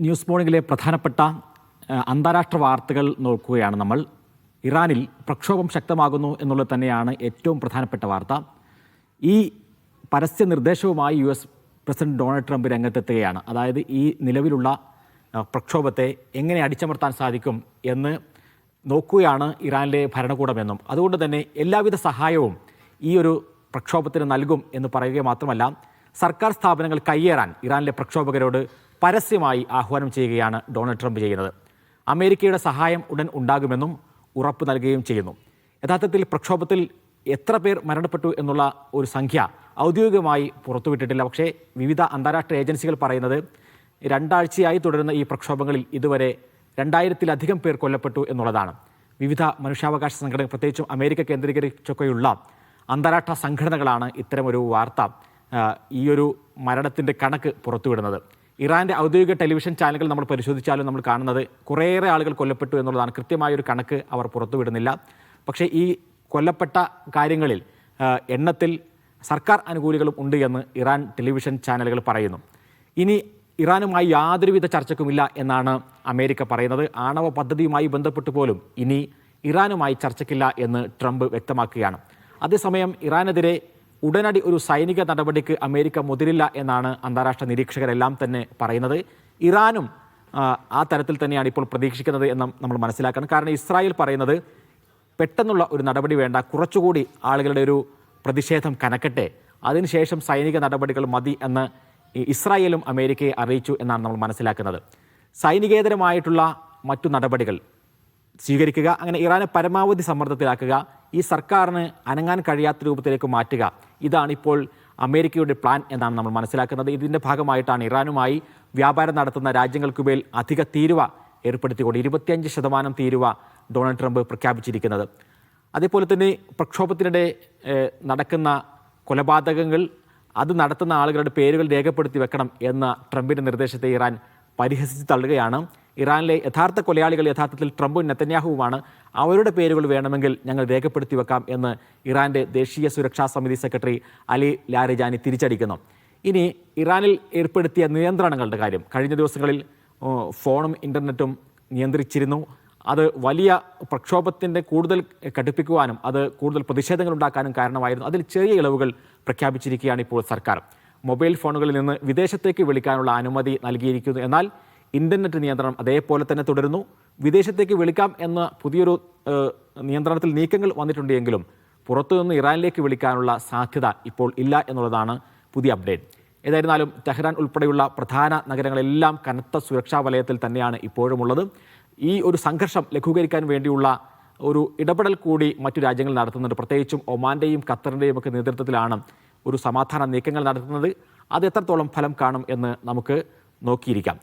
News മോർണിംഗിലെ പ്രധാനപ്പെട്ട അന്താരാഷ്ട്ര വാർത്തകൾ നോക്കുകയാണ് നമ്മൾ. ഇറാനിൽ പ്രക്ഷോഭം ശക്തമാകുന്നു എന്നുള്ളത് തന്നെയാണ് ഏറ്റവും പ്രധാനപ്പെട്ട വാർത്ത. ഈ പരസ്യ നിർദ്ദേശവുമായി US പ്രസിഡന്റ് ഡൊണാൾഡ് ട്രംപ് രംഗത്തെത്തുകയാണ്. അതായത് ഈ നിലവിലുള്ള പ്രക്ഷോഭത്തെ എങ്ങനെ അടിച്ചമർത്താൻ സാധിക്കും എന്ന് നോക്കുകയാണ് ഇറാനിലെ ഭരണകൂടമെന്നും അതുകൊണ്ട് തന്നെ എല്ലാവിധ സഹായവും ഈ ഒരു പ്രക്ഷോഭത്തിന് നൽകും എന്ന് പറയുക മാത്രമല്ല, സർക്കാർ സ്ഥാപനങ്ങൾ കയ്യേറാൻ ഇറാനിലെ പ്രക്ഷോഭകരോട് പരസ്യമായി ആഹ്വാനം ചെയ്യുകയാണ് ഡൊണാൾഡ് ട്രംപ് ചെയ്യുന്നത്. അമേരിക്കയുടെ സഹായം ഉടൻ ഉണ്ടാകുമെന്നും ഉറപ്പ് നൽകുകയും ചെയ്യുന്നു. യഥാർത്ഥത്തിൽ പ്രക്ഷോഭത്തിൽ എത്ര പേർ മരണപ്പെട്ടു എന്നുള്ള ഒരു സംഖ്യ ഔദ്യോഗികമായി പുറത്തുവിട്ടിട്ടില്ല. പക്ഷേ വിവിധ അന്താരാഷ്ട്ര ഏജൻസികൾ പറയുന്നത് 2 ആഴ്ചയായി തുടരുന്ന ഈ പ്രക്ഷോഭങ്ങളിൽ ഇതുവരെ 2000-ലധികം പേർ കൊല്ലപ്പെട്ടു എന്നുള്ളതാണ്. വിവിധ മനുഷ്യാവകാശ സംഘടനകൾ, പ്രത്യേകിച്ചും അമേരിക്ക കേന്ദ്രീകരിച്ചൊക്കെയുള്ള അന്താരാഷ്ട്ര സംഘടനകളാണ് ഇത്തരമൊരു വാർത്ത, ഈ ഒരു മരണത്തിൻ്റെ കണക്ക് പുറത്തുവിടുന്നത്. ഇറാൻ്റെ ഔദ്യോഗിക ടെലിവിഷൻ ചാനലുകൾ നമ്മൾ പരിശോധിച്ചാലും നമ്മൾ കാണുന്നത് കുറേയേറെ ആളുകൾ കൊല്ലപ്പെട്ടു എന്നുള്ളതാണ്. കൃത്യമായൊരു കണക്ക് അവർ പുറത്തുവിടുന്നില്ല. പക്ഷേ ഈ കൊല്ലപ്പെട്ട കാര്യങ്ങളിൽ എണ്ണത്തിൽ സർക്കാർ അനുകൂലികളും ഉണ്ട് എന്ന് ഇറാൻ ടെലിവിഷൻ ചാനലുകൾ പറയുന്നു. ഇനി ഇറാനുമായി യാതൊരുവിധ ചർച്ചക്കുമില്ല എന്നാണ് അമേരിക്ക പറയുന്നത്. ആണവ പദ്ധതിയുമായി ബന്ധപ്പെട്ട് പോലും ഇനി ഇറാനുമായി ചർച്ചയ്ക്കില്ല എന്ന് ട്രംപ് വ്യക്തമാക്കുകയാണ്. അതേസമയം ഇറാനെതിരെ ഉടനടി ഒരു സൈനിക നടപടിക്ക് അമേരിക്ക മുതിരില്ല എന്നാണ് അന്താരാഷ്ട്ര നിരീക്ഷകരെല്ലാം തന്നെ പറയുന്നത്. ഇറാനും ആ തരത്തിൽ തന്നെയാണ് ഇപ്പോൾ പ്രതീക്ഷിക്കുന്നത് എന്ന് നമ്മൾ മനസ്സിലാക്കണം. കാരണം ഇസ്രായേൽ പറയുന്നത് പെട്ടെന്നുള്ള ഒരു നടപടി വേണ്ട, കുറച്ചുകൂടി ആളുകളുടെ ഒരു പ്രതിഷേധം കനക്കട്ടെ, അതിനുശേഷം സൈനിക നടപടികൾ മതി എന്ന് ഇസ്രായേലും അമേരിക്കയെ അറിയിച്ചു എന്നാണ് നമ്മൾ മനസ്സിലാക്കുന്നത്. സൈനികേതരമായിട്ടുള്ള മറ്റു നടപടികൾ സ്വീകരിക്കുക, അങ്ങനെ ഇറാനെ പരമാവധി സമ്മർദ്ദത്തിലാക്കുക, ഈ സർക്കാരിന് അനങ്ങാൻ കഴിയാത്ത രൂപത്തിലേക്ക് മാറ്റുക, ഇതാണിപ്പോൾ അമേരിക്കയുടെ പ്ലാൻ എന്നാണ് നമ്മൾ മനസ്സിലാക്കുന്നത്. ഇതിൻ്റെ ഭാഗമായിട്ടാണ് ഇറാനുമായി വ്യാപാരം നടത്തുന്ന രാജ്യങ്ങൾക്കുമേൽ അധിക തീരുവ ഏർപ്പെടുത്തിക്കൊണ്ട് 25% തീരുവ ഡൊണാൾഡ് ട്രംപ് പ്രഖ്യാപിച്ചിരിക്കുന്നത്. അതേപോലെ തന്നെ പ്രക്ഷോഭത്തിനിടെ നടക്കുന്ന കൊലപാതകങ്ങൾ, അത് നടത്തുന്ന ആളുകളുടെ പേരുകൾ രേഖപ്പെടുത്തി വെക്കണം എന്ന ട്രംപിൻ്റെ നിർദ്ദേശത്തെ ഇറാൻ പരിഹസിച്ച് തള്ളുകയാണ്. ഇറാനിലെ യഥാർത്ഥ കൊലയാളികൾ യഥാർത്ഥത്തിൽ ട്രംപും നെതന്യാഹുവുമാണ്, അവരുടെ പേരുകൾ വേണമെങ്കിൽ ഞങ്ങൾ രേഖപ്പെടുത്തി വെക്കാം എന്ന് ഇറാൻ്റെ ദേശീയ സുരക്ഷാ സമിതി സെക്രട്ടറി അലി ലാരിജാനി തിരിച്ചടിക്കുന്നു. ഇനി ഇറാനിൽ ഏർപ്പെടുത്തിയ നിയന്ത്രണങ്ങളുടെ കാര്യം, കഴിഞ്ഞ ദിവസങ്ങളിൽ ഫോണും ഇൻ്റർനെറ്റും നിയന്ത്രിച്ചിരുന്നു. അത് വലിയ പ്രക്ഷോഭത്തിൻ്റെ കൂടുതൽ കടുപ്പിക്കുവാനും അത് കൂടുതൽ പ്രതിഷേധങ്ങൾ ഉണ്ടാക്കാനും കാരണമായിരുന്നു. അതിൽ ചെറിയ ഇളവുകൾ പ്രഖ്യാപിച്ചിരിക്കുകയാണ് ഇപ്പോൾ സർക്കാർ. മൊബൈൽ ഫോണുകളിൽ നിന്ന് വിദേശത്തേക്ക് വിളിക്കാനുള്ള അനുമതി നൽകിയിരിക്കുന്നു. എന്നാൽ ഇൻ്റർനെറ്റ് നിയന്ത്രണം അതേപോലെ തന്നെ തുടരുന്നു. വിദേശത്തേക്ക് വിളിക്കാം എന്ന പുതിയൊരു നിയന്ത്രണത്തിൽ നീക്കങ്ങൾ വന്നിട്ടുണ്ടെങ്കിലും പുറത്തുനിന്ന് ഇറാനിലേക്ക് വിളിക്കാനുള്ള സാധ്യത ഇപ്പോൾ ഇല്ല എന്നുള്ളതാണ് പുതിയ അപ്ഡേറ്റ്. ഏതായിരുന്നാലും ടെഹ്റാൻ ഉൾപ്പെടെയുള്ള പ്രധാന നഗരങ്ങളെല്ലാം കനത്ത സുരക്ഷാ വലയത്തിൽ തന്നെയാണ് ഇപ്പോഴും ഉള്ളത്. ഈ ഒരു സംഘർഷം ലഘൂകരിക്കാൻ വേണ്ടിയുള്ള ഒരു ഇടപെടൽ കൂടി മറ്റു രാജ്യങ്ങൾ നടത്തുന്നുണ്ട്. പ്രത്യേകിച്ചും ഒമാൻ്റെയും ഖത്തറിൻ്റെയും ഒക്കെ നേതൃത്വത്തിലാണ് ഒരു സമാധാന നീക്കങ്ങൾ നടത്തുന്നത്. അത് എത്രത്തോളം ഫലം കാണും എന്ന് നമുക്ക് നോക്കിയിരിക്കാം.